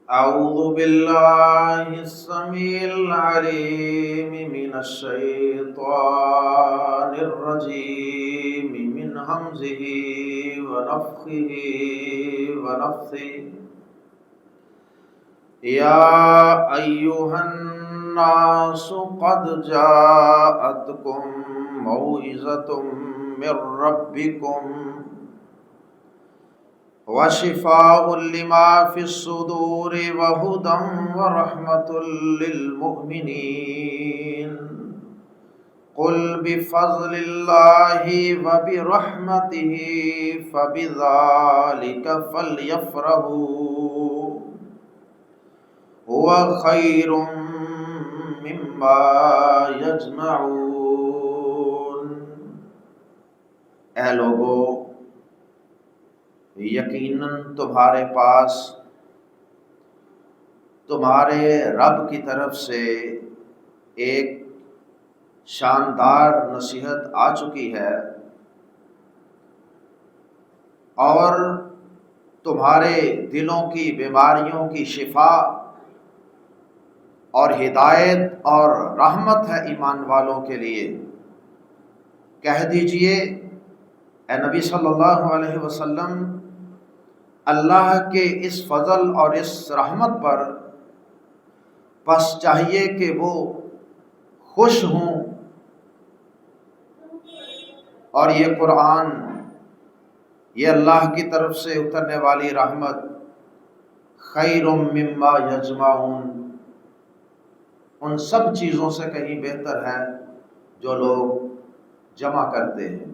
أعوذ بالله السميع العليم من الشيطان الرجيم من همزه ونفخه ونفثه. يا أيها الناس قد جاءتكم موعظة من ربكم وشفاء لما في الصدور وهدى ورحمة للمؤمنين. قل بفضل الله وبرحمته فبذلك فليفرحوا هو خير مما يجمعون. اے لوگو، یقیناً تمہارے پاس تمہارے رب کی طرف سے ایک شاندار نصیحت آ چکی ہے، اور تمہارے دلوں کی بیماریوں کی شفا اور ہدایت اور رحمت ہے ایمان والوں کے لیے۔ کہہ دیجئے اے نبی صلی اللہ علیہ وسلم، اللہ کے اس فضل اور اس رحمت پر بس چاہیے کہ وہ خوش ہوں، اور یہ قرآن، یہ اللہ کی طرف سے اترنے والی رحمت خیر مما یجمعون، ان سب چیزوں سے کہیں بہتر ہے جو لوگ جمع کرتے ہیں۔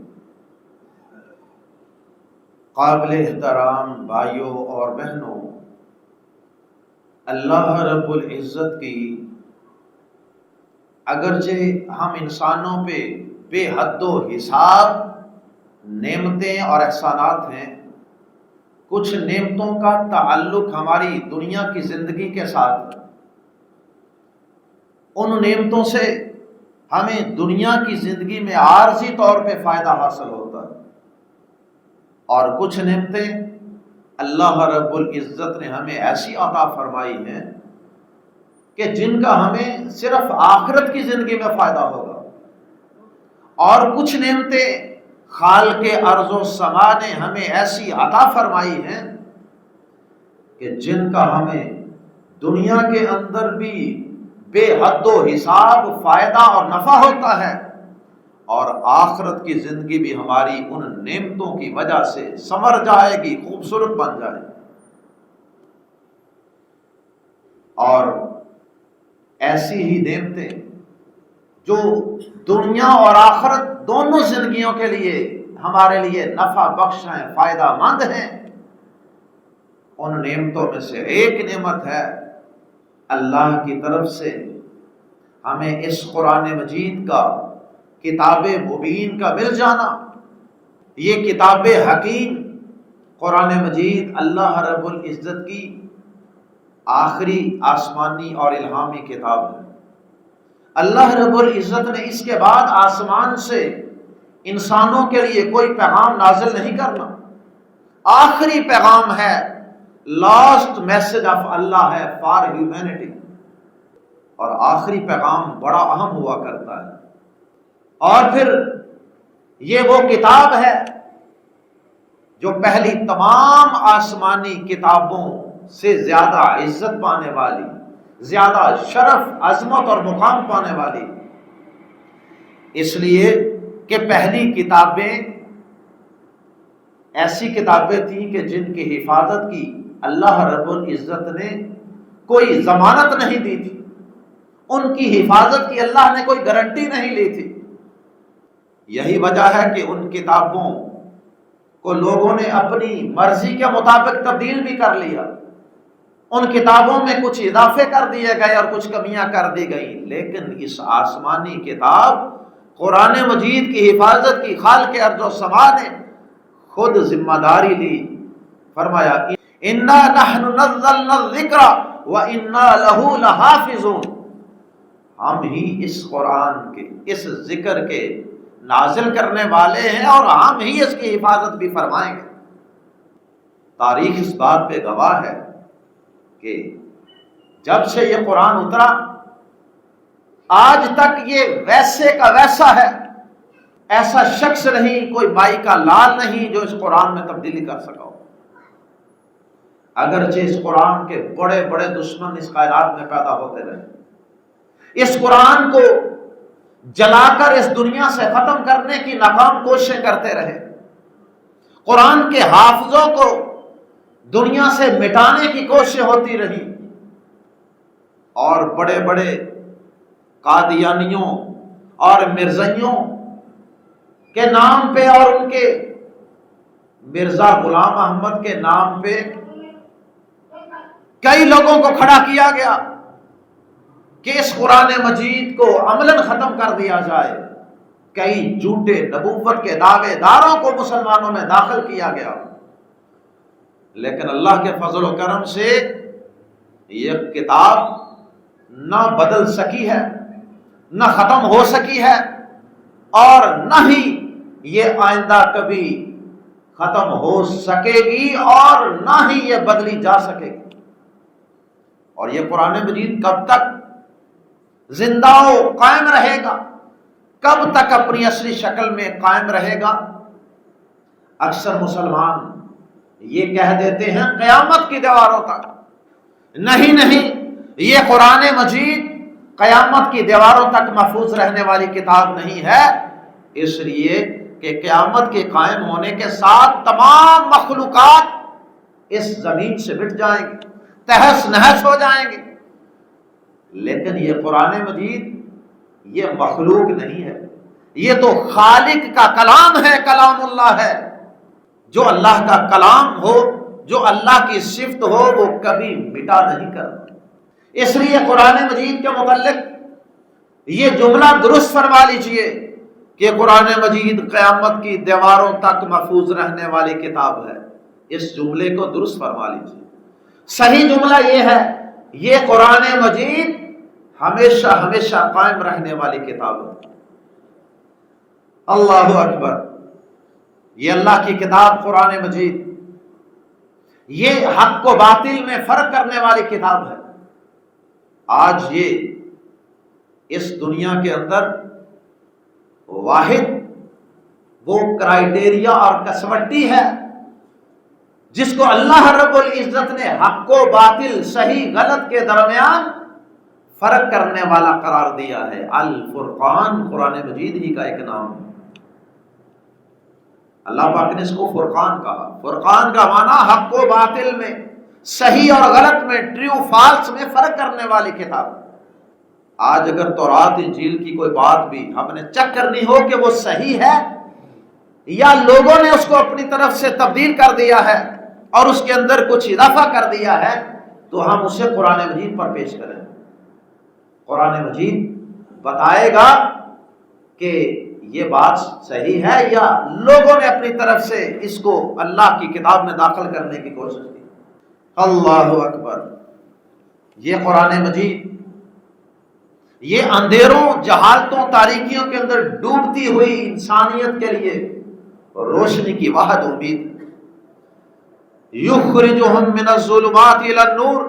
قابل احترام بھائیوں اور بہنوں، اللہ رب العزت کی اگرچہ ہم انسانوں پہ بے حد و حساب نعمتیں اور احسانات ہیں، کچھ نعمتوں کا تعلق ہماری دنیا کی زندگی کے ساتھ ہے۔ ان نعمتوں سے ہمیں دنیا کی زندگی میں عارضی طور پہ فائدہ حاصل ہوتا ہے، اور کچھ نعمتیں اللہ رب العزت نے ہمیں ایسی عطا فرمائی ہیں کہ جن کا ہمیں صرف آخرت کی زندگی میں فائدہ ہوگا، اور کچھ نعمتیں خالق ارض و سما نے ہمیں ایسی عطا فرمائی ہیں کہ جن کا ہمیں دنیا کے اندر بھی بے حد و حساب فائدہ اور نفع ہوتا ہے، اور آخرت کی زندگی بھی ہماری ان نعمتوں کی وجہ سے سنور جائے گی، خوبصورت بن جائے گی۔ اور ایسی ہی نعمتیں جو دنیا اور آخرت دونوں زندگیوں کے لیے ہمارے لیے نفع بخش ہیں، فائدہ مند ہیں، ان نعمتوں میں سے ایک نعمت ہے اللہ کی طرف سے ہمیں اس قرآن مجید کا، کتاب مبین کا مل جانا۔ یہ کتاب حکیم قرآن مجید اللہ رب العزت کی آخری آسمانی اور الہامی کتاب ہے۔ اللہ رب العزت نے اس کے بعد آسمان سے انسانوں کے لیے کوئی پیغام نازل نہیں کرنا، آخری پیغام ہے، لاسٹ میسج آف اللہ ہے فار ہیومینٹی، اور آخری پیغام بڑا اہم ہوا کرتا ہے۔ اور پھر یہ وہ کتاب ہے جو پہلی تمام آسمانی کتابوں سے زیادہ عزت پانے والی، زیادہ شرف، عظمت اور مقام پانے والی، اس لیے کہ پہلی کتابیں ایسی کتابیں تھیں کہ جن کی حفاظت کی اللہ رب العزت نے کوئی ضمانت نہیں دی تھی، ان کی حفاظت کی اللہ نے کوئی گارنٹی نہیں لی تھی۔ یہی وجہ ہے کہ ان کتابوں کو لوگوں نے اپنی مرضی کے مطابق تبدیل بھی کر لیا، ان کتابوں میں کچھ اضافے کر دیے گئے اور کچھ کمیاں کر دی گئیں، لیکن اس آسمانی کتاب قرآن مجید کی حفاظت کی خالق ارض و سما نے خود ذمہ داری لی، فرمایا انا نحن نزلنا الذکر وانا لہ لحافظون، ہم ہی اس قرآن کے، اس ذکر کے نازل کرنے والے ہیں، اور ہم ہی اس کی حفاظت بھی فرمائیں گے۔ تاریخ اس بات پہ گواہ ہے کہ جب سے یہ قرآن اترا آج تک یہ ویسے کا ویسا ہے، ایسا شخص نہیں، کوئی مائی کا لال نہیں جو اس قرآن میں تبدیلی کر سکا ہو۔ اگرچہ اس قرآن کے بڑے بڑے دشمن اس کائنات میں پیدا ہوتے رہے، اس قرآن کو جلا کر اس دنیا سے ختم کرنے کی ناکام کوششیں کرتے رہے، قرآن کے حافظوں کو دنیا سے مٹانے کی کوششیں ہوتی رہی، اور بڑے بڑے قادیانیوں اور مرزائیوں کے نام پہ اور ان کے مرزا غلام احمد کے نام پہ کئی لوگوں کو کھڑا کیا گیا کہ اس قرآن مجید کو عملاً ختم کر دیا جائے۔ کئی جھوٹے نبوت کے دعوے داروں کو مسلمانوں میں داخل کیا گیا، لیکن اللہ کے فضل و کرم سے یہ کتاب نہ بدل سکی ہے، نہ ختم ہو سکی ہے، اور نہ ہی یہ آئندہ کبھی ختم ہو سکے گی، اور نہ ہی یہ بدلی جا سکے گی۔ اور یہ قرآن مجید کب تک زندہ و قائم رہے گا، کب تک اپنی اصلی شکل میں قائم رہے گا؟ اکثر مسلمان یہ کہہ دیتے ہیں قیامت کی دیواروں تک۔ نہیں، یہ قرآن مجید قیامت کی دیواروں تک محفوظ رہنے والی کتاب نہیں ہے، اس لیے کہ قیامت کے قائم ہونے کے ساتھ تمام مخلوقات اس زمین سے مٹ جائیں گے، تہس نہس ہو جائیں گے، لیکن یہ قرآن مجید یہ مخلوق نہیں ہے، یہ تو خالق کا کلام ہے، کلام اللہ ہے۔ جو اللہ کا کلام ہو، جو اللہ کی صفت ہو، وہ کبھی مٹا نہیں کرتا۔ اس لیے قرآن مجید کے متعلق یہ جملہ درست فرما لیجئے کہ قرآن مجید قیامت کی دیواروں تک محفوظ رہنے والی کتاب ہے۔ اس جملے کو درست فرما لیجئے۔ صحیح جملہ یہ ہے، یہ قرآن مجید ہمیشہ ہمیشہ قائم رہنے والی کتاب ہے۔ اللہ اکبر! یہ اللہ کی کتاب قرآن مجید، یہ حق و باطل میں فرق کرنے والی کتاب ہے۔ آج یہ اس دنیا کے اندر واحد وہ کرائیٹیریا اور کسوٹی ہے جس کو اللہ رب العزت نے حق و باطل، صحیح غلط کے درمیان فرق کرنے والا قرار دیا ہے۔ الفرقان قرآن مجید ہی کا ایک نام ہے۔ اللہ پاک نے اس کو فرقان کہا۔ فرقان کا معنی حق و باطل میں، صحیح اور غلط میں، ٹریو فالس میں فرق کرنے والی کتاب۔ آج اگر تورات انجیل کی کوئی بات بھی ہم نے چیک کرنی ہو کہ وہ صحیح ہے یا لوگوں نے اس کو اپنی طرف سے تبدیل کر دیا ہے اور اس کے اندر کچھ اضافہ کر دیا ہے، تو ہم اسے قرآن مجید پر پیش کریں۔ قرآن مجید بتائے گا کہ یہ بات صحیح ہے یا لوگوں نے اپنی طرف سے اس کو اللہ کی کتاب میں داخل کرنے کی کوشش کی۔ اللہ اکبر! یہ قرآن مجید یہ اندھیروں، جہالتوں، تاریکیوں کے اندر ڈوبتی ہوئی انسانیت کے لیے روشنی کی واحد امید ہے۔ یخرجہم من الظلمات الی النور،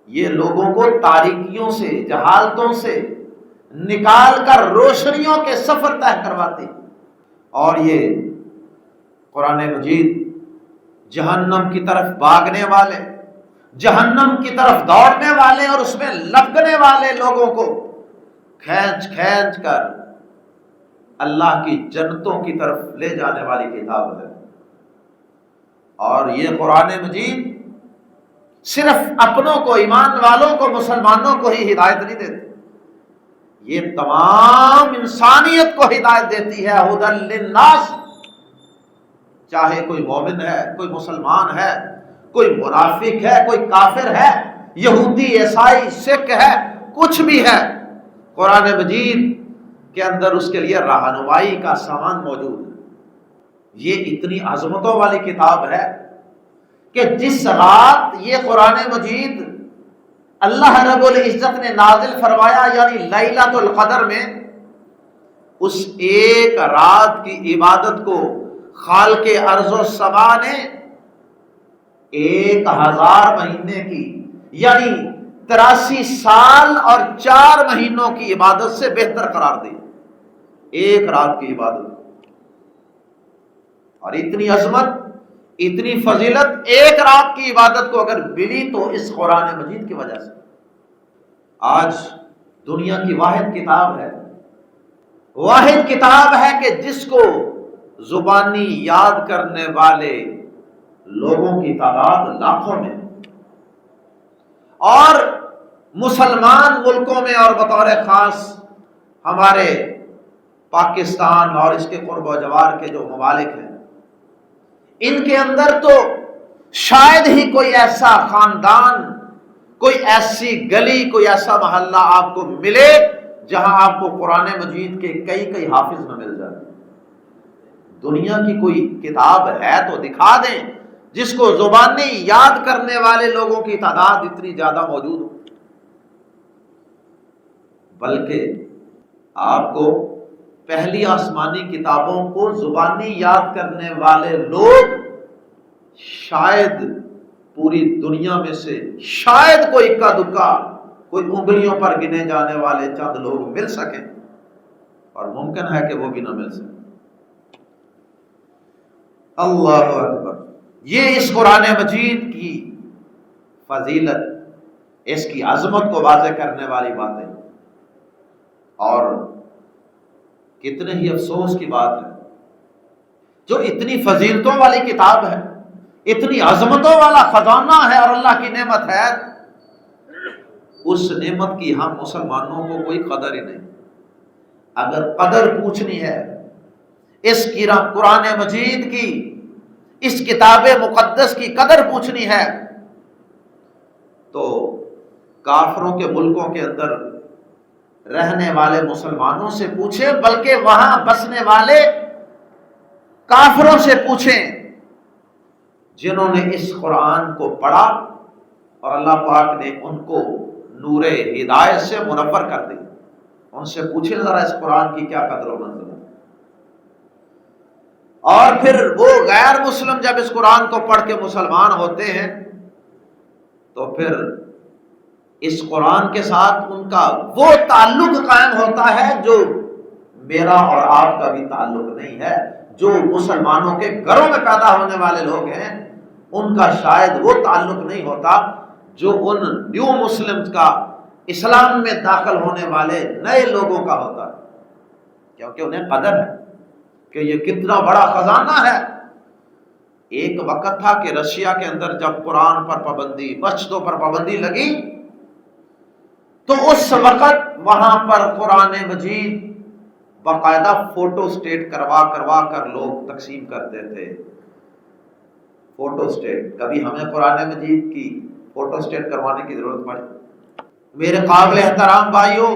یہ لوگوں کو تاریکیوں سے، جہالتوں سے نکال کر روشنیوں کے سفر طے کرواتے، اور یہ قرآن مجید جہنم کی طرف بھاگنے والے، جہنم کی طرف دوڑنے والے اور اس میں لپکنے والے لوگوں کو کھینچ کھینچ کر اللہ کی جنتوں کی طرف لے جانے والی کتاب ہے۔ اور یہ قرآن مجید صرف اپنوں کو، ایمان والوں کو، مسلمانوں کو ہی ہدایت نہیں دیتی، یہ تمام انسانیت کو ہدایت دیتی ہے۔ ہدی للناس، چاہے کوئی مومن ہے، کوئی مسلمان ہے، کوئی منافق ہے، کوئی کافر ہے، یہودی، عیسائی، سکھ ہے، کچھ بھی ہے، قرآن مجید کے اندر اس کے لیے رہنمائی کا سامان موجود ہے۔ یہ اتنی عظمتوں والی کتاب ہے کہ جس رات یہ قرآن مجید اللہ رب العزت نے نازل فرمایا، یعنی لیلۃ القدر میں، اس ایک رات کی عبادت کو خالق ارض و سما نے 1000 مہینے کی یعنی 83 سال اور 4 مہینوں کی عبادت سے بہتر قرار دی، ایک رات کی عبادت۔ اور اتنی عظمت، اتنی فضیلت ایک رات کی عبادت کو اگر ملی تو اس قرآن مجید کی وجہ سے۔ آج دنیا کی واحد کتاب ہے، واحد کتاب ہے کہ جس کو زبانی یاد کرنے والے لوگوں کی تعداد لاکھوں میں، اور مسلمان ملکوں میں اور بطور خاص ہمارے پاکستان اور اس کے قرب و جوار کے جو ممالک ہیں، ان کے اندر تو شاید ہی کوئی ایسا خاندان، کوئی ایسی گلی، کوئی ایسا محلہ آپ کو ملے جہاں آپ کو قرآن مجید کے کئی حافظ نہ مل جائے۔ دنیا کی کوئی کتاب ہے تو دکھا دیں جس کو زبانی یاد کرنے والے لوگوں کی تعداد اتنی زیادہ موجود ہو۔ بلکہ آپ کو پہلی آسمانی کتابوں کو زبانی یاد کرنے والے لوگ شاید پوری دنیا میں سے شاید کوئی اکا دکا، کوئی انگلیوں پر گنے جانے والے چند لوگ مل سکیں، اور ممکن ہے کہ وہ بھی نہ مل سکیں۔ اللہ اکبر! یہ اس قرآن مجید کی فضیلت، اس کی عظمت کو واضح کرنے والی باتیں، اور کتنے ہی افسوس کی بات ہے جو اتنی فضیلتوں والی کتاب ہے، اتنی عظمتوں والا خزانہ ہے اور اللہ کی نعمت ہے، اس نعمت کی ہم مسلمانوں کو کوئی قدر ہی نہیں۔ اگر قدر پوچھنی ہے اس کی قرآن مجید کی، اس کتاب مقدس کی قدر پوچھنی ہے تو کافروں کے ملکوں کے اندر رہنے والے مسلمانوں سے پوچھیں، بلکہ وہاں بسنے والے کافروں سے پوچھیں جنہوں نے اس قرآن کو پڑھا اور اللہ پاک نے ان کو نور ہدایت سے منور کر دی۔ ان سے پوچھیں ذرا اس قرآن کی کیا قدر و منزلت ہے۔ اور پھر وہ غیر مسلم جب اس قرآن کو پڑھ کے مسلمان ہوتے ہیں تو پھر اس قرآن کے ساتھ ان کا وہ تعلق قائم ہوتا ہے جو میرا اور آپ کا بھی تعلق نہیں ہے۔ جو مسلمانوں کے گھروں میں پیدا ہونے والے لوگ ہیں ان کا شاید وہ تعلق نہیں ہوتا جو ان نیو مسلمز کا اسلام میں داخل ہونے والے نئے لوگوں کا ہوتا ہے، کیونکہ انہیں قدر ہے کہ یہ کتنا بڑا خزانہ ہے۔ ایک وقت تھا کہ رشیا کے اندر جب قرآن پر پابندی، مسجدوں پر پابندی لگی تو اس وقت وہاں پر قرآن مجید باقاعدہ فوٹو سٹیٹ کروا کر لوگ تقسیم کرتے تھے۔ فوٹو سٹیٹ، کبھی ہمیں قرآن مجید کی فوٹو سٹیٹ کروانے کی ضرورت پڑی؟ میرے قابل احترام بھائیوں،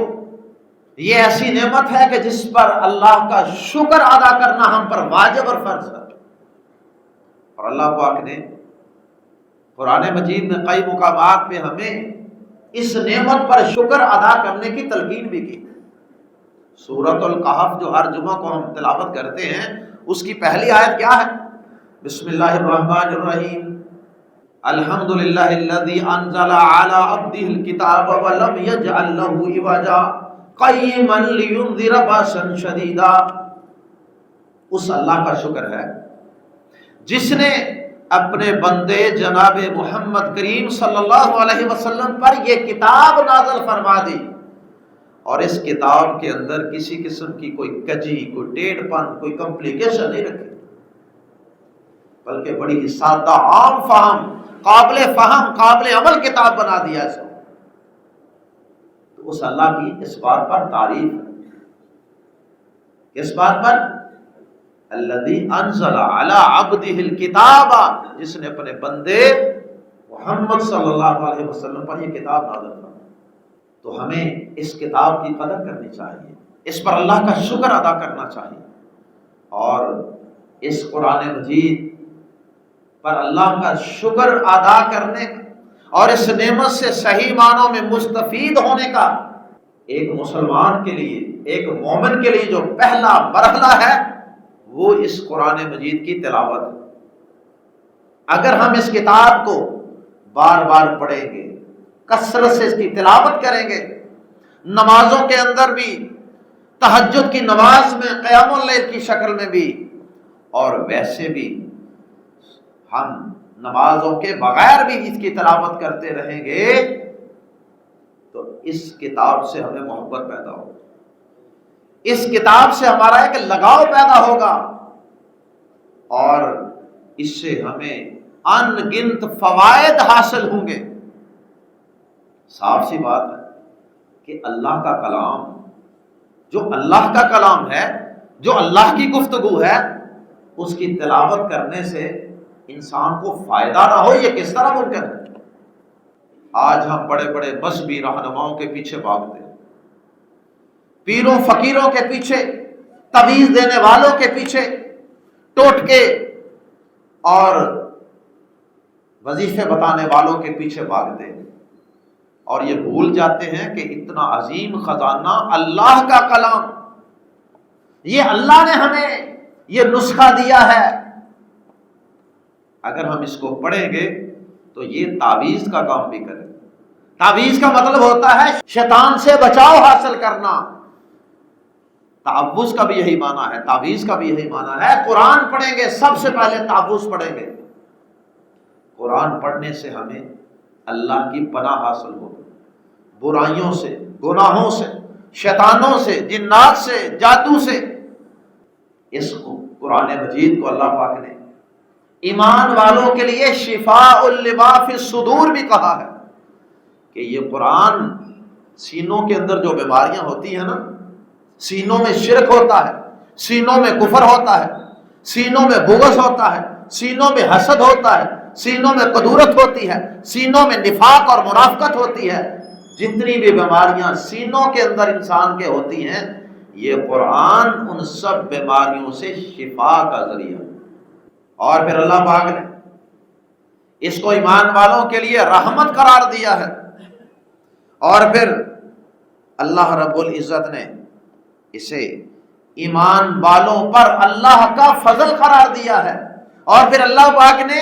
یہ ایسی نعمت ہے کہ جس پر اللہ کا شکر ادا کرنا ہم پر واجب اور فرض ہے۔ اور اللہ پاک نے قرآن مجید میں کئی مقامات پہ ہمیں اس نعمت پر شکر ادا کرنے کی تلقین بھی کی۔ سورۃ الکہف جو ہر جمعہ کو ہم تلاوت کرتے ہیں، اس کی پہلی آیت کیا ہے؟ بسم اللہ الرحمن الرحیم، الحمدللہ الذی انزل علی عبدہ الکتاب ولم یجعل لہ عوجا قیما لینذر باسا شدیدا۔ اس اللہ کا شکر ہے جس نے اپنے بندے جناب محمد کریم صلی اللہ علیہ وسلم پر یہ کتاب نازل فرما دی، اور اس کتاب کے اندر کسی قسم کی کوئی کجی، کوئی ٹیڑھ پن، کوئی کمپلیکیشن نہیں رکھی، بلکہ بڑی سادہ، عام فہم، قابل عمل کتاب بنا دیا اس کو۔ تو اس اللہ کی اس بات پر تعریف ہے، اس بات پر الذی انزل علی عبدہ الکتاب، جس نے اپنے بندے محمد صلی اللہ علیہ وسلم پر یہ کتاب نازل فرمائی۔ تو ہمیں اس کتاب کی قدر کرنی چاہیے، اس پر اللہ کا شکر ادا کرنا چاہیے، اور اس قرآن مجید پر اللہ کا شکر ادا کرنے کا اور اس نعمت سے صحیح معنوں میں مستفید ہونے کا ایک مسلمان کے لیے، ایک مومن کے لیے جو پہلا مرحلہ ہے وہ اس قرآن مجید کی تلاوت ہے۔ اگر ہم اس کتاب کو بار بار پڑھیں گے، کثرت سے اس کی تلاوت کریں گے، نمازوں کے اندر بھی، تہجد کی نماز میں، قیام اللیل کی شکل میں بھی، اور ویسے بھی ہم نمازوں کے بغیر بھی اس کی تلاوت کرتے رہیں گے، تو اس کتاب سے ہمیں محبت پیدا ہوگی، اس کتاب سے ہمارا ایک لگاؤ پیدا ہوگا، اور اس سے ہمیں ان گنت فوائد حاصل ہوں گے۔ صاف سی بات ہے کہ اللہ کا کلام، جو اللہ کا کلام ہے، جو اللہ کی گفتگو ہے، اس کی تلاوت کرنے سے انسان کو فائدہ نہ ہو، یہ کس طرح ممکن ہے؟ آج ہم بڑے بڑے مذہبی رہنماؤں کے پیچھے بھاگتے ہیں، پیروں فقیروں کے پیچھے، تعویذ دینے والوں کے پیچھے، ٹوٹکے اور وظیفے بتانے والوں کے پیچھے بھاگتے ہیں، اور یہ بھول جاتے ہیں کہ اتنا عظیم خزانہ اللہ کا کلام، یہ اللہ نے ہمیں یہ نسخہ دیا ہے، اگر ہم اس کو پڑھیں گے تو یہ تعویذ کا کام بھی کرے۔ تعویذ کا مطلب ہوتا ہے شیطان سے بچاؤ حاصل کرنا، تعوذ کا بھی یہی معنی ہے، تعویذ کا بھی یہی معنی ہے۔ قرآن پڑھیں گے، سب سے پہلے تعوذ پڑھیں گے، قرآن پڑھنے سے ہمیں اللہ کی پناہ حاصل ہوگی، برائیوں سے، گناہوں سے، شیطانوں سے، جنات سے، جادو سے۔ اس قرآن مجید کو اللہ پاک نے ایمان والوں کے لیے شفاء لما فی الصدور بھی کہا ہے، کہ یہ قرآن سینوں کے اندر جو بیماریاں ہوتی ہیں نا، سینوں میں شرک ہوتا ہے، سینوں میں کفر ہوتا ہے، سینوں میں بغض ہوتا ہے، سینوں میں حسد ہوتا ہے، سینوں میں قدورت ہوتی ہے، سینوں میں نفاق اور منافقت ہوتی ہے، جتنی بھی بیماریاں سینوں کے اندر انسان کے ہوتی ہیں، یہ قرآن ان سب بیماریوں سے شفا کا ذریعہ۔ اور پھر اللہ پاک نے اس کو ایمان والوں کے لیے رحمت قرار دیا ہے، اور پھر اللہ رب العزت نے اسے ایمان والوں پر اللہ کا فضل قرار دیا ہے۔ اور پھر اللہ پاک نے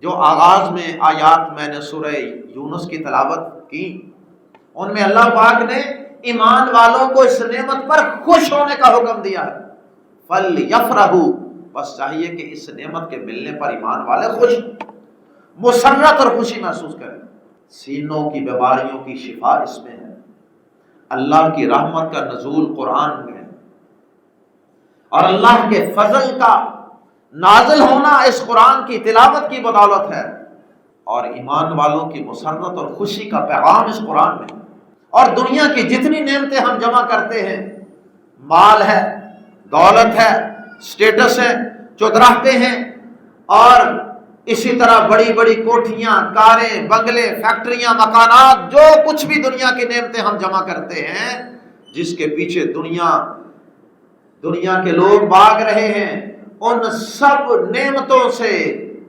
جو آغاز میں آیات میں نے سورہ یونس کی تلاوت کی، ان میں اللہ پاک نے ایمان والوں کو اس نعمت پر خوش ہونے کا حکم دیا ہے۔ فَلْيَفْرَحُوا، بس چاہیے کہ اس نعمت کے ملنے پر ایمان والے خوش، مسرت اور خوشی محسوس کریں۔ سینوں کی بیماریوں کی شفا اس میں ہے، اللہ کی رحمت کا نزول قرآن میں ہے، اور اللہ کے فضل کا نازل ہونا اس قرآن کی تلاوت کی بدولت ہے، اور ایمان والوں کی مسرت اور خوشی کا پیغام اس قرآن میں ہے۔ اور دنیا کی جتنی نعمتیں ہم جمع کرتے ہیں، مال ہے، دولت ہے، سٹیٹس ہے، چودراہتے ہیں، اور اسی طرح بڑی بڑی کوٹھیاں، کاریں، بنگلے، فیکٹریاں، مکانات، جو کچھ بھی دنیا کی نعمتیں ہم جمع کرتے ہیں، جس کے پیچھے دنیا کے لوگ بھاگ رہے ہیں، ان سب نعمتوں سے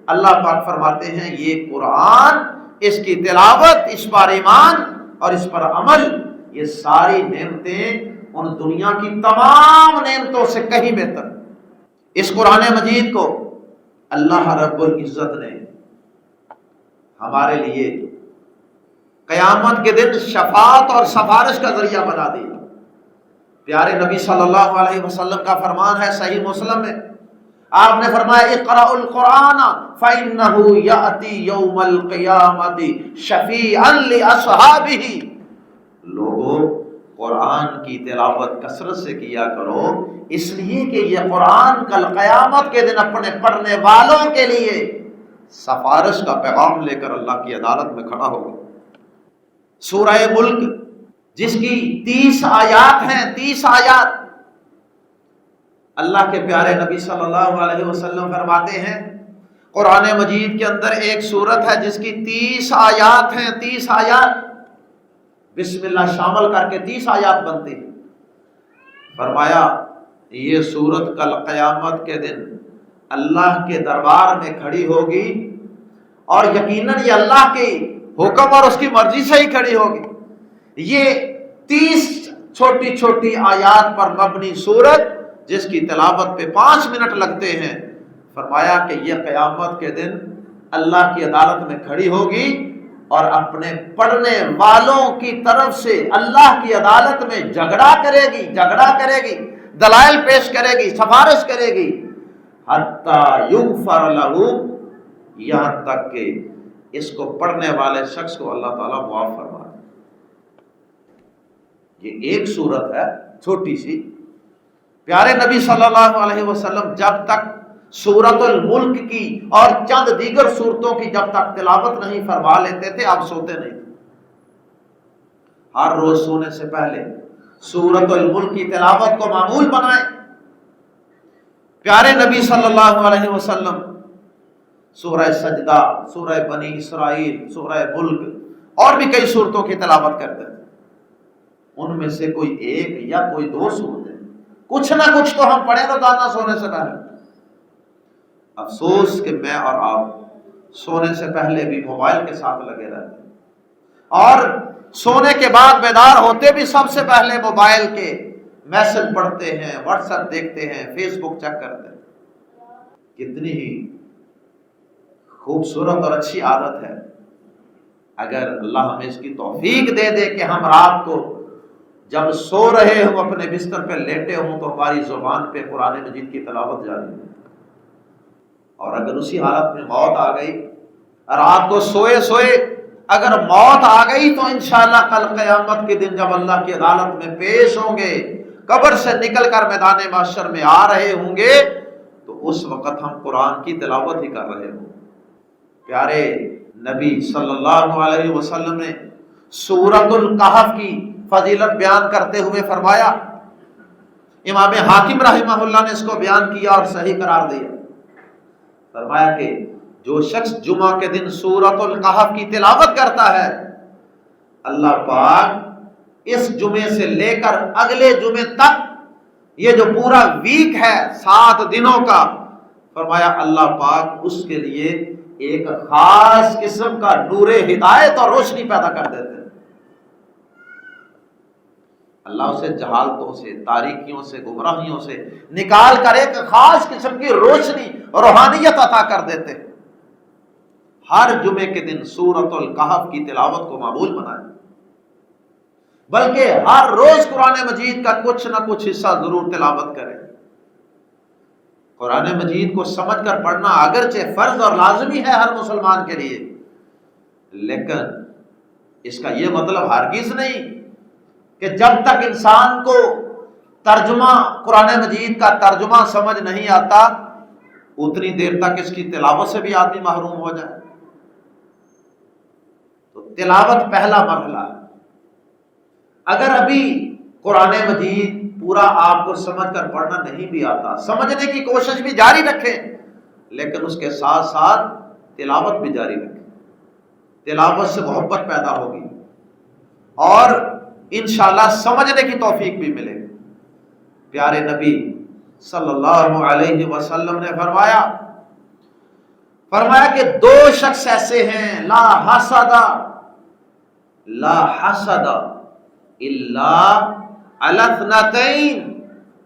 اللہ پاک فرماتے ہیں یہ قرآن، اس کی تلاوت، اس پر ایمان اور اس پر عمل، یہ ساری نعمتیں ان دنیا کی تمام نعمتوں سے کہیں بہتر۔ اس قرآن مجید کو اللہ رب العزت نے ہمارے لیے قیامت کے دن شفاعت اور سفارش کا ذریعہ بنا دیا۔ پیارے نبی صلی اللہ علیہ وسلم کا فرمان ہے صحیح مسلم میں، آپ نے فرمایا اقرأوا القرآن فإنه يأتي يوم القیامة شفیعا لأصحابہ۔ لوگوں، قرآن کی تلاوت کثرت سے کیا کرو، اس لیے کہ یہ قرآن کل قیامت کے دن اپنے پڑھنے والوں کے لیے سفارش کا پیغام لے کر اللہ کی عدالت میں کھڑا ہوگا۔ سورہ ملک جس کی 30 آیات ہیں، 30 آیات، اللہ کے پیارے نبی صلی اللہ علیہ وسلم فرماتے ہیں قرآن مجید کے اندر ایک سورت ہے جس کی 30 آیات ہیں، 30 آیات، بسم اللہ شامل کر کے 30 آیات بنتی ہیں۔ فرمایا یہ سورت کل قیامت کے دن اللہ کے دربار میں کھڑی ہوگی، اور یقیناً یہ اللہ کے حکم اور اس کی مرضی سے ہی کھڑی ہوگی۔ یہ 30 چھوٹی چھوٹی آیات پر مبنی سورت جس کی تلاوت پہ 5 منٹ لگتے ہیں، فرمایا کہ یہ قیامت کے دن اللہ کی عدالت میں کھڑی ہوگی اور اپنے پڑھنے والوں کی طرف سے اللہ کی عدالت میں جھگڑا کرے گی، دلائل پیش کرے گی، سفارش کرے گی، حتی یغفر لہ، یہاں تک کہ اس کو پڑھنے والے شخص کو اللہ تعالیٰ معاف فرما دے۔ یہ ایک صورت ہے چھوٹی سی۔ پیارے نبی صلی اللہ علیہ وسلم جب تک سورۃ الملک کی اور چند دیگر صورتوں کی جب تک تلاوت نہیں فرما لیتے تھے، اب سوتے نہیں تھے۔ ہر روز سونے سے پہلے سورۃ الملک کی تلاوت کو معمول بنائیں۔ پیارے نبی صلی اللہ علیہ وسلم سورہ سجدہ، سورہ بنی اسرائیل، سورہ ملک اور بھی کئی صورتوں کی تلاوت کرتے تھے۔ ان میں سے کوئی ایک یا کوئی دو صورتیں، کچھ نہ کچھ تو ہم پڑھیں روزانہ سونے سے پہلے۔ افسوس کہ میں اور آپ سونے سے پہلے بھی موبائل کے ساتھ لگے رہتے ہیں، اور سونے کے بعد بیدار ہوتے بھی سب سے پہلے موبائل کے میسج پڑھتے ہیں، واٹس ایپ دیکھتے ہیں، فیس بک چیک کرتے ہیں۔ کتنی ہی خوبصورت اور اچھی عادت ہے، اگر اللہ ہمیں اس کی توفیق دے دے کہ ہم رات کو جب سو رہے ہوں، اپنے بستر پہ لیٹے ہوں، تو ہماری زبان پہ قرآن مجید کی تلاوت جاری ہو۔ اور اگر اسی حالت میں موت آ گئی، رات کو سوئے اگر موت آ گئی، تو انشاءاللہ کل قیامت کے دن جب اللہ کی عدالت میں پیش ہوں گے، قبر سے نکل کر میدان محشر میں آ رہے ہوں گے، تو اس وقت ہم قرآن کی تلاوت ہی کر رہے ہوں۔ پیارے نبی صلی اللہ علیہ وسلم نے سورۃ الکہف کی فضیلت بیان کرتے ہوئے فرمایا، امام حاکم رحمہ اللہ نے اس کو بیان کیا اور صحیح قرار دیا، فرمایا کہ جو شخص جمعہ کے دن سورۃ الکہف کی تلاوت کرتا ہے، اللہ پاک اس جمعے سے لے کر اگلے جمعے تک، یہ جو پورا ویک ہے 7 دنوں کا، فرمایا اللہ پاک اس کے لیے ایک خاص قسم کا نور ہدایت اور روشنی پیدا کر دیتے ہیں۔ اللہ اسے جہالتوں سے، تاریکیوں سے، گمراہیوں سے نکال کر ایک خاص قسم کی روشنی اور روحانیت عطا کر دیتے ہیں۔ ہر جمعے کے دن سورۃ الکہف کی تلاوت کو معمول بنائیں، بلکہ ہر روز قرآن مجید کا کچھ نہ کچھ حصہ ضرور تلاوت کریں۔ قرآن مجید کو سمجھ کر پڑھنا اگرچہ فرض اور لازمی ہے ہر مسلمان کے لیے، لیکن اس کا یہ مطلب ہرگز نہیں کہ جب تک انسان کو ترجمہ قرآن مجید کا ترجمہ سمجھ نہیں آتا، اتنی دیر تک اس کی تلاوت سے بھی آدمی محروم ہو جائے۔ تو تلاوت پہلا مرحلہ ہے۔ اگر ابھی قرآن مجید پورا آپ کو سمجھ کر پڑھنا نہیں بھی آتا، سمجھنے کی کوشش بھی جاری رکھیں، لیکن اس کے ساتھ ساتھ تلاوت بھی جاری رکھیں۔ تلاوت سے محبت پیدا ہوگی اور انشاءاللہ سمجھنے کی توفیق بھی ملے گی۔ پیارے نبی صلی اللہ علیہ وسلم نے فرمایا کہ 2 شخص ایسے ہیں، لا حسد الا علی اثنتین،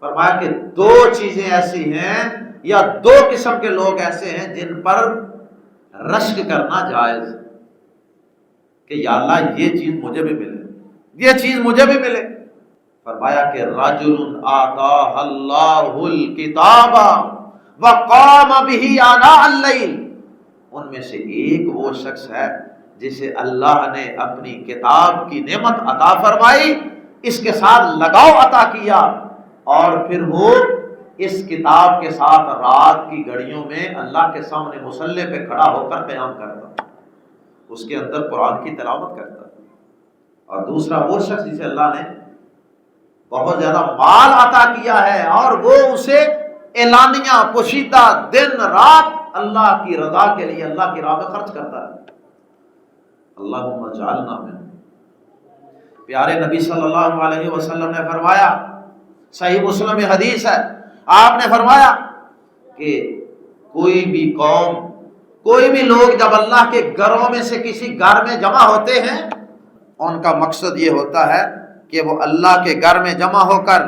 فرمایا کہ 2 چیزیں ایسی ہیں یا 2 قسم کے لوگ ایسے ہیں جن پر رشک کرنا جائز ہے، کہ یا اللہ یہ چیز مجھے بھی ملے، یہ چیز مجھے بھی ملے۔ فرمایا کہ رجل آتاہ اللہ الکتاب وقام بہ آناء اللیل، ان میں سے ایک وہ شخص ہے جسے اللہ نے اپنی کتاب کی نعمت عطا فرمائی، اس کے ساتھ لگاؤ عطا کیا، اور پھر وہ اس کتاب کے ساتھ رات کی گھڑیوں میں اللہ کے سامنے مصلی پہ کھڑا ہو کر قیام کرتا، اس کے اندر قرآن کی تلاوت کرتا۔ اور دوسرا وہ شخص جسے اللہ نے بہت زیادہ مال عطا کیا ہے اور وہ اسے اعلانیہ پوشیدہ دن رات اللہ کی رضا کے لیے اللہ کی راہ میں خرچ کرتا ہے۔ اللہم اجعلنا منہ۔ پیارے نبی صلی اللہ علیہ وسلم نے فرمایا، صحیح مسلم میں حدیث ہے، آپ نے فرمایا کہ کوئی بھی قوم، کوئی بھی لوگ جب اللہ کے گھروں میں سے کسی گھر میں جمع ہوتے ہیں، ان کا مقصد یہ ہوتا ہے کہ وہ اللہ کے گھر میں جمع ہو کر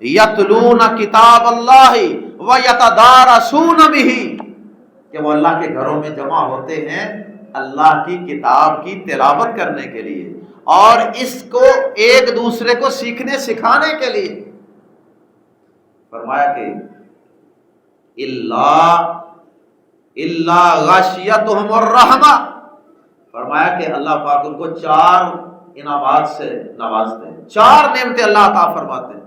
یتلون کتاب اللہ ویتدارسون بہ، کہ وہ اللہ کے گھروں میں جمع ہوتے ہیں اللہ کی کتاب کی تلاوت کرنے کے لیے اور اس کو ایک دوسرے کو سیکھنے سکھانے کے لیے۔ فرمایا کہ اللہ غاشیتہم الرحمہ، فرمایا کہ اللہ پاک ان کو 4 انعامات سے نوازتے ہیں، 4 نعمتیں اللہ عطا فرماتے ہیں۔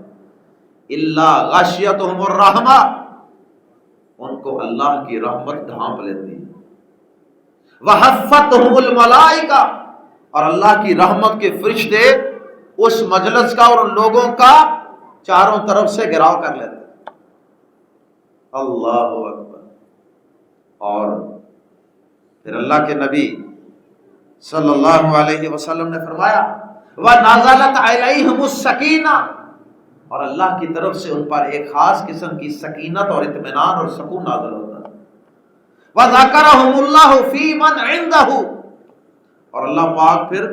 اللہ غاشیتہم الرحمہ، ان کو اللہ کی رحمت ڈھانپ لیتی ہے۔ وحفتہم الملائکہ، اور اللہ کی رحمت کے فرشتے اس مجلس کا اور ان لوگوں کا چاروں طرف سے گھیراؤ کر لیتے ہیں۔ اللہ اکبر۔ اور پھر اللہ کے نبی صلی اللہ علیہ وسلم نے فرمایا وَنَزَلَتْ عَلَيْهِمُ السَّكِينَةُ، اور اللہ کی طرف سے ان پر ایک خاص قسم کی سکینت اور اطمینان اور سکون نازل ہوتا ہے۔ وَذَكَرَهُمُ اللَّهُ فِي مَنْ عِنْدَهُ، اور اللہ پاک پھر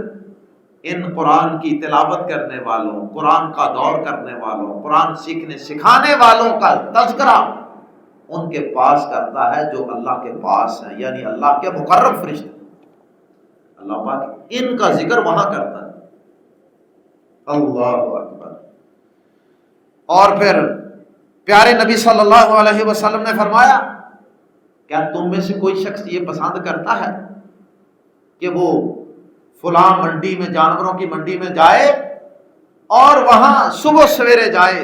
ان قرآن کی تلاوت کرنے والوں، قرآن کا دور کرنے والوں، قرآن سیکھنے سکھانے والوں کا تذکرہ ان کے پاس کرتا ہے جو اللہ کے پاس ہیں، یعنی اللہ کے مقرب فرشتے۔ اللہ پاک ان کا ذکر وہاں کرتا ہے۔ اللہ اکبر۔ اور پھر پیارے نبی صلی اللہ علیہ وسلم نے فرمایا کیا تم میں سے کوئی شخص یہ پسند کرتا ہے کہ وہ فلاں منڈی میں، جانوروں کی منڈی میں جائے اور وہاں صبح سویرے جائے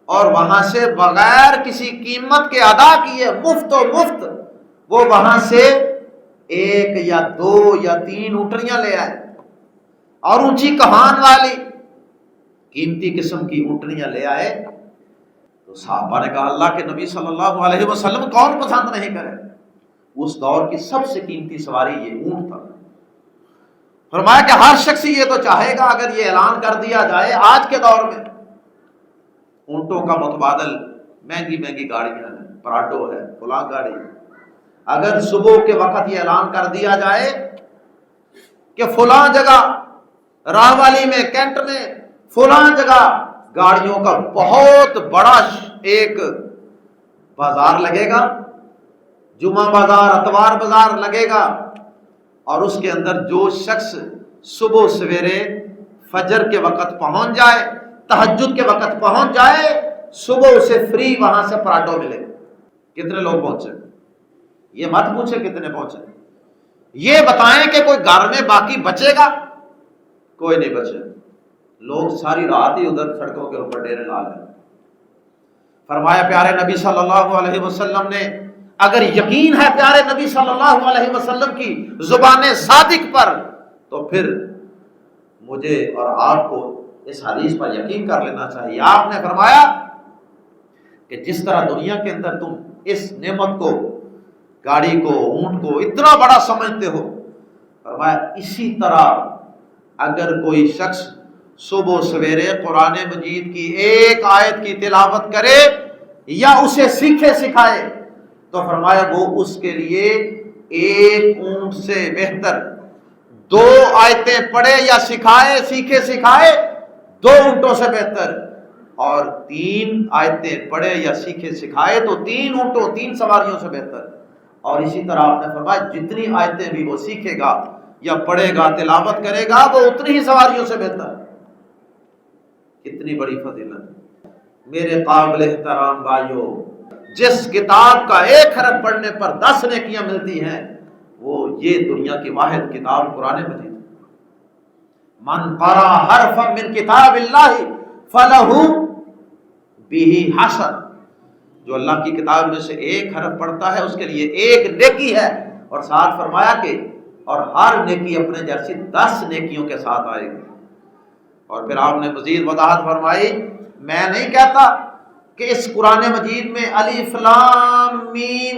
اور وہاں سے بغیر کسی قیمت کے ادا کیے مفت وہ وہاں سے 1 یا 2 یا 3 اونٹنیاں لے آئے اور اونچی کہان والی قیمتی قسم کی اونٹنیاں لے آئے؟ تو صحابہ نے کہا اللہ کے نبی صلی اللہ علیہ وسلم کون پسند نہیں کرے؟ اس دور کی سب سے قیمتی سواری یہ اونٹ تھا۔ فرمایا کہ ہر شخص یہ تو چاہے گا اگر یہ اعلان کر دیا جائے آج کے دور میں اونٹوں کا متبادل مہنگی گاڑیاں ہیں، پراڈو ہے، فلاں گاڑی، اگر صبح کے وقت یہ اعلان کر دیا جائے کہ فلاں جگہ راہ والی میں، کینٹ میں، فلاں جگہ گاڑیوں کا بہت بڑا ایک بازار لگے گا، جمعہ بازار، اتوار بازار لگے گا، اور اس کے اندر جو شخص صبح سویرے فجر کے وقت پہنچ جائے، تہجد کے وقت پہنچ جائے، صبح اسے فری وہاں سے پراٹھو ملے۔ کتنے لوگ پہنچے؟ یہ مت پوچھے کتنے پہنچے، یہ بتائیں کہ کوئی گھر میں باقی بچے گا؟ کوئی نہیں بچے، لوگ ساری رات ہی ادھر سڑکوں کے اوپر ڈیرے لا لیں۔ فرمایا پیارے نبی صلی اللہ علیہ وسلم نے اگر یقین ہے پیارے نبی صلی اللہ علیہ وسلم کی زبان صادق پر تو پھر مجھے اور آپ کو اس حدیث پر یقین کر لینا چاہیے۔ آپ نے فرمایا کہ جس طرح دنیا کے اندر تم اس نعمت کو، گاڑی کو، اونٹ کو اتنا بڑا سمجھتے ہو، فرمایا اسی طرح اگر کوئی شخص صبح سویرے قرآن مجید کی ایک آیت کی تلاوت کرے یا اسے سیکھے سکھائے تو فرمایا وہ اس کے لیے 1 اونٹ سے بہتر، 2 آیتیں پڑھے یا سکھائے، سیکھے سکھائے 2 اونٹوں سے بہتر، اور 3 آیتیں پڑھے یا سیکھے سکھائے تو 3 اونٹوں، 3 سواریوں سے بہتر۔ اور اسی طرح آپ نے فرمایا جتنی آیتیں بھی وہ سیکھے گا یا پڑھے گا، تلاوت کرے گا، وہ اتنی ہی سواریوں سے بہتر۔ کتنی بڑی فضیلت! میرے قابل احترام بھائیو، جس کتاب کا 1 حرف پڑھنے پر 10 نیکیاں ملتی ہیں وہ یہ دنیا کی واحد کتاب قرآن مجید۔ من قرأ حرفا من کتاب اللہ فلہ بہ حسن، جو اللہ کی کتاب میں سے 1 حرف پڑھتا ہے اس کے لیے 1 نیکی ہے، اور ساتھ فرمایا کہ اور ہر نیکی اپنے جیسی 10 نیکیوں کے ساتھ آئے گی۔ اور پھر آپ نے مزید وضاحت فرمائی میں نہیں کہتا کہ اس قرآن مجید میں الف لام میم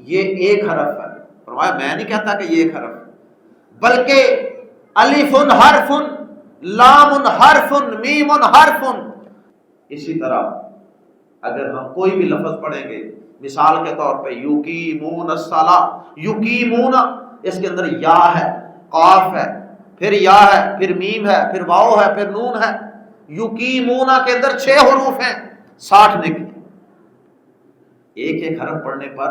یہ 1 حرف ہے، فرمایا میں نہیں کہتا کہ یہ 1 حرف، بلکہ الف حرف، لام حرف، میم حرف۔ اسی طرح اگر ہم کوئی بھی لفظ پڑھیں گے، مثال کے طور پہ یقیمون الصلاۃ، یقیمون، اس کے اندر یا ہے، قاف ہے، پھر یا ہے، پھر میم ہے، پھر واو ہے، پھر نون ہے۔ یقیمون کے اندر 6 حروف ہیں، 60 نیکی۔ 1 حرف پڑھنے پر